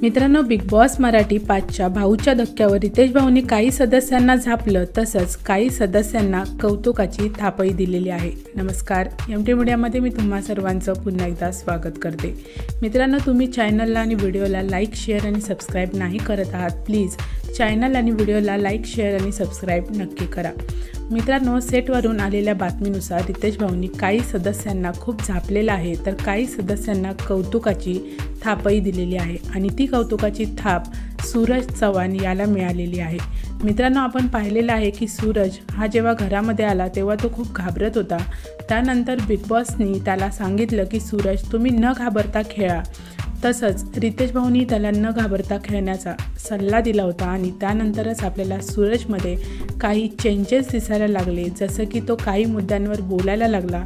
मित्रांनो, big boss Marathi 5च्या भाऊच्या धक्क्यावर रितेश भाऊंनी काही सदस्यांना झापलं, तसंच काही सदस्यांना कौतुकाची थापही दिलेली आहे. नमस्कार, MT मीडियामध्ये मी तुम्हा सर्वांचं पुन्हा एकदा स्वागत करते. मित्रांनो, तुम्ही चॅनलला आणि व्हिडिओला लाईक, शेअर आणि सबस्क्राईब नाही करत आहात, प्लीज चॅनल आणि व्हिडिओला लाईक, शेअर आणि सबस्क्राईब नक्की करा. मित्रांनो, सेटवरून आलेल्या बातमीनुसार रितेश भाऊंनी काही सदस्यांना खूप झापलेलं आहे, तर काही सदस्यांना कौतुकाची थापही दिलेली आहे आणि ती कौतुकाची थाप सूरज चव्हाण याला मिळालेली आहे. मित्रांनो, आपण पाहिलेलं आहे की सूरज हा जेव्हा घरामध्ये आला तेव्हा तो खूप घाबरत होता. त्यानंतर बिग बॉसनी त्याला सांगितलं की सूरज, तुम्ही न घाबरता खेळा. तसंच रितेश भाऊंनी त्याला न घाबरता खेळण्याचा सल्ला दिला होता आणि त्यानंतरच आपल्याला सूरजमध्ये काही चेंजेस दिसायला लागले, जसं की तो काही मुद्द्यांवर बोलायला लागला,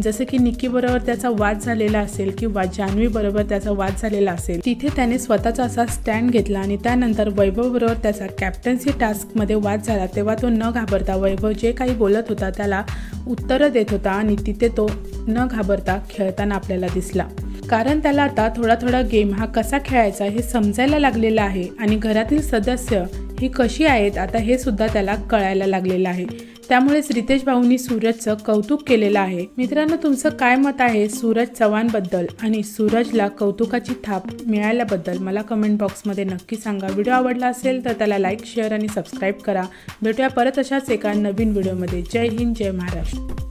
जसं की निक्कीबरोबर त्याचा वाद झालेला असेल किंवा जान्हवीबरोबर त्याचा वाद झालेला असेल, तिथे त्याने स्वतःचा असा स्टँड घेतला आणि त्यानंतर वैभवबरोबर त्याचा कॅप्टन्सी टास्कमध्ये वाद झाला तेव्हा तो न घाबरता वैभव जे काही बोलत होता त्याला उत्तरं देत होता आणि तिथे तो न घाबरता खेळताना आपल्याला दिसला. कारण त्याला आता थोडा गेम हा कसा खेळायचा हे समजायला लागलेलं आहे आणि घरातील सदस्य ही कशी आहेत आता हे सुद्धा त्याला कळायला लागलेलं आहे. त्यामुळेच रितेश भाऊंनी सूरजचं कौतुक केलेलं आहे. मित्रांनो, तुमचं काय मत आहे सूरज चव्हाणबद्दल आणि सूरजला कौतुकाची थाप मिळाल्याबद्दल मला कमेंट बॉक्समध्ये नक्की सांगा. व्हिडिओ आवडला असेल तर त्याला लाईक, शेअर आणि सबस्क्राईब करा. भेटूया परत अशाच एका नवीन व्हिडिओमध्ये. जय हिंद, जय महाराष्ट्र.